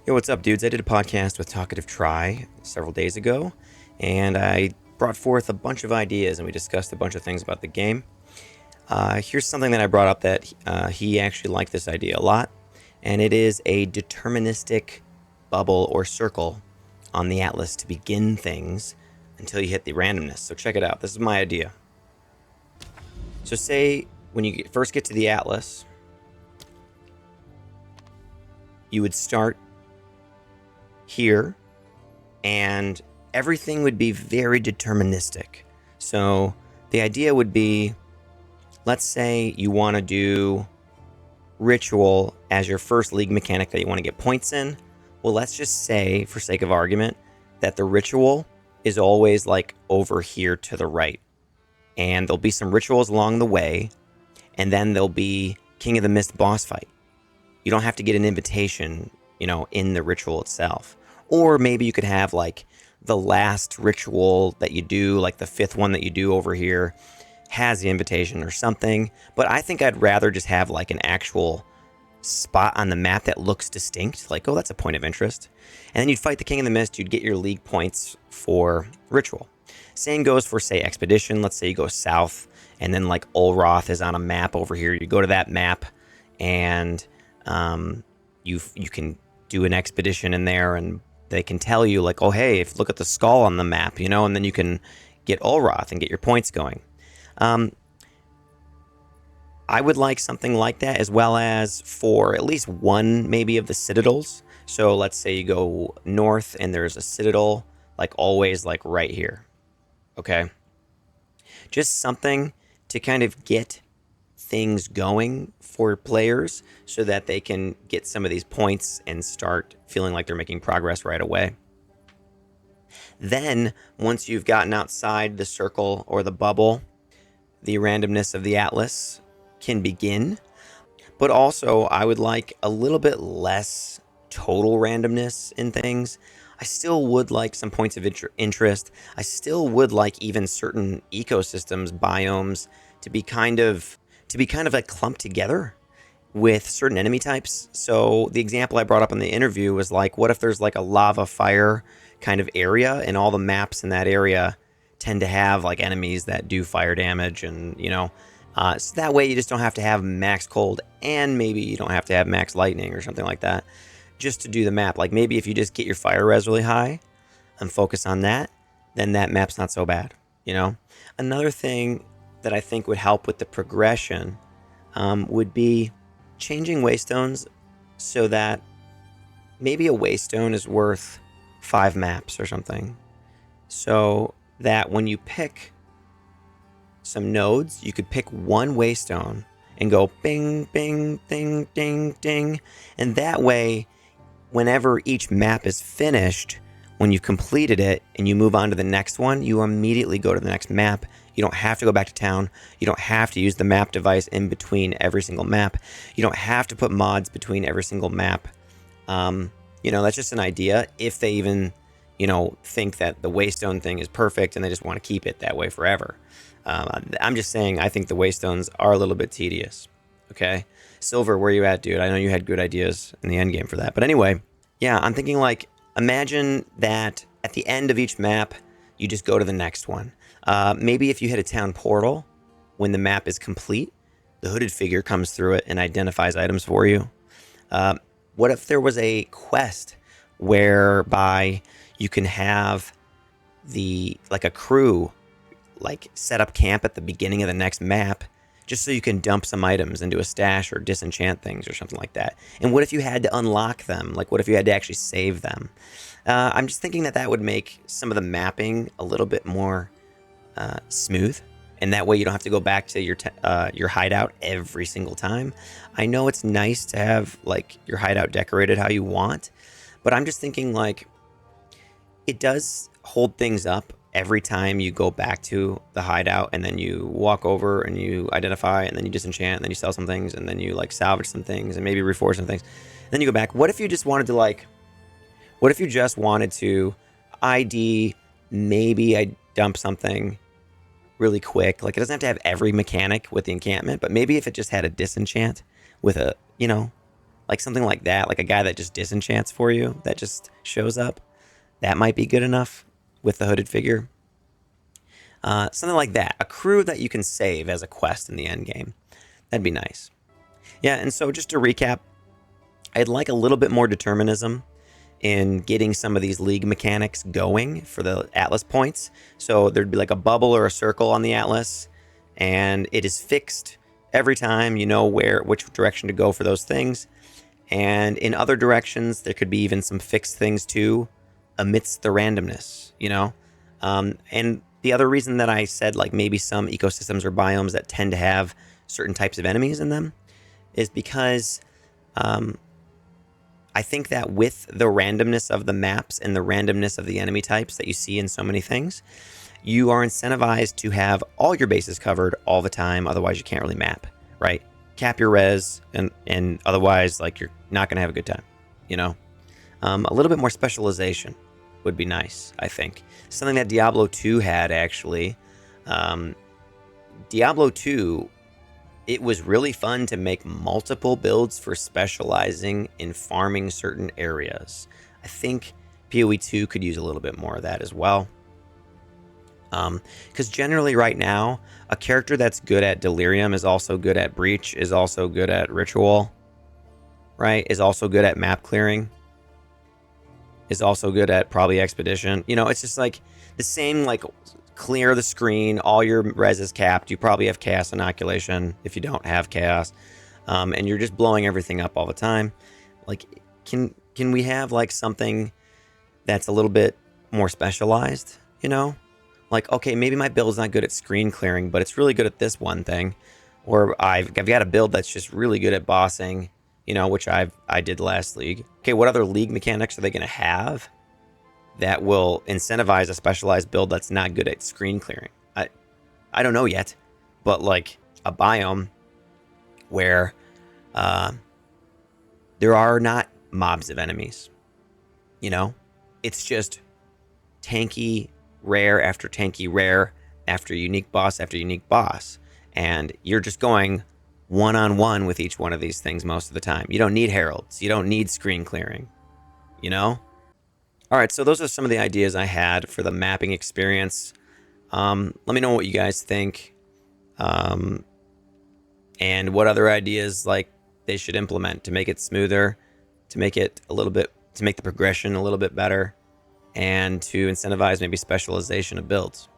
Yo, what's up, dudes? I did a podcast with Talkative Try several days ago, and I brought forth a bunch of ideas, and we discussed a bunch of things about the game. Here's something that I brought up that he actually liked this idea a lot, and it is a deterministic bubble or circle on the atlas to begin things until you hit the randomness. So check it out. This is my idea. So say when you first get to the atlas, you would start here, and everything would be very deterministic. So the idea would be, let's say you want to do ritual as your first league mechanic that you want to get points in. Well, let's just say, for sake of argument, that the ritual is always like over here to the right. And there'll be some rituals along the way, and then there'll be King of the Mist boss fight. You don't have to get an invitation, in the ritual itself. Or maybe you could have like the last ritual that you do, like the fifth one that you do over here, has the invitation or something. But I think I'd rather just have like an actual spot on the map that looks distinct, like, oh, that's a point of interest. And then you'd fight the King of the Mist, you'd get your league points for ritual. Same goes for, say, expedition. Let's say you go south, and then like Ulroth is on a map over here. You go to that map, and you can do an expedition in there, and they can tell you like, oh, hey, if look at the skull on the map, and then you can get Ulroth and get your points going. I would like something like that, as well as for at least one maybe of the citadels. So let's say you go north and there's a citadel, like always, like right here. Okay. Just something to kind of get things going for players so that they can get some of these points and start feeling like they're making progress right away. Then, once you've gotten outside the circle or the bubble, the randomness of the atlas can begin. But also, I would like a little bit less total randomness in things. I still would like some points of interest. I still would like even certain ecosystems, biomes, to be kind of like clumped together with certain enemy types. So the example I brought up in the interview was like, what if there's like a lava fire kind of area, and all the maps in that area tend to have like enemies that do fire damage, and so that way you just don't have to have max cold, and maybe you don't have to have max lightning or something like that just to do the map. Like maybe if you just get your fire res really high and focus on that, then that map's not so bad. Another thing that I think would help with the progression would be changing waystones so that maybe a waystone is worth 5 maps or something. So that when you pick some nodes, you could pick one waystone and go bing, bing, ding, ding, ding. And that way, whenever each map is finished, when you've completed it and you move on to the next one, you immediately go to the next map. You don't have to go back to town. You don't have to use the map device in between every single map. You don't have to put mods between every single map. That's just an idea. If they even, think that the waystone thing is perfect and they just want to keep it that way forever. I'm just saying, I think the waystones are a little bit tedious. Okay, Silver, where you at, dude? I know you had good ideas in the end game for that. But anyway, yeah, I'm thinking like, imagine that at the end of each map, you just go to the next one. Maybe if you hit a town portal, when the map is complete, the hooded figure comes through it and identifies items for you. What if there was a quest whereby you can have like a crew like set up camp at the beginning of the next map, just so you can dump some items into a stash or disenchant things or something like that? And what if you had to unlock them? Like, what if you had to actually save them? I'm just thinking that would make some of the mapping a little bit more smooth, and that way you don't have to go back to your hideout every single time. I know it's nice to have like your hideout decorated how you want, but I'm just thinking like, it does hold things up every time you go back to the hideout, and then you walk over and you identify, and then you disenchant, and then you sell some things, and then you like salvage some things and maybe reforge some things. And then you go back. What if you just wanted to ID, maybe I dump something really quick. Like, it doesn't have to have every mechanic with the encampment, but maybe if it just had a disenchant with a Like something like that, like a guy that just disenchants for you, that just shows up. That might be good enough with the hooded figure. Something like that. A crew that you can save as a quest in the end game. That'd be nice. Yeah, and so just to recap, I'd like a little bit more determinism in getting some of these league mechanics going for the Atlas points. So there'd be like a bubble or a circle on the Atlas, and it is fixed every time. You know which direction to go for those things. And in other directions, there could be even some fixed things too, amidst the randomness, you know? And the other reason that I said like maybe some ecosystems or biomes that tend to have certain types of enemies in them is because I think that with the randomness of the maps and the randomness of the enemy types that you see in so many things, you are incentivized to have all your bases covered all the time. Otherwise, you can't really map, right? Cap your res, and otherwise, like, you're not going to have a good time, you know? A little bit more specialization would be nice, I think. Something that Diablo 2 had, actually. Diablo 2, it was really fun to make multiple builds for specializing in farming certain areas. I think PoE 2 could use a little bit more of that as well. Because generally right now, a character that's good at Delirium is also good at Breach, is also good at Ritual, right? Is also good at map clearing, is also good at probably Expedition. You know, it's just like the same, like, clear the screen, all your res is capped, you probably have Chaos Inoculation if you don't have Chaos, and you're just blowing everything up all the time. Like, can we have, like, something that's a little bit more specialized, you know? Like, okay, maybe my build's not good at screen clearing, but it's really good at this one thing. Or I've got a build that's just really good at bossing, you know, which I did last league. Okay, what other league mechanics are they going to have that will incentivize a specialized build that's not good at screen clearing? I don't know yet, but like a biome where there are not mobs of enemies, you know? It's just tanky rare after tanky rare after unique boss after unique boss, and you're just going one-on-one with each one of these things most of the time. You don't need heralds, you don't need screen clearing, you know? All right, so those are some of the ideas I had for the mapping experience. Let me know what you guys think, and what other ideas like they should implement to make it smoother, to make it a little bit, to make the progression a little bit better, and to incentivize maybe specialization of builds.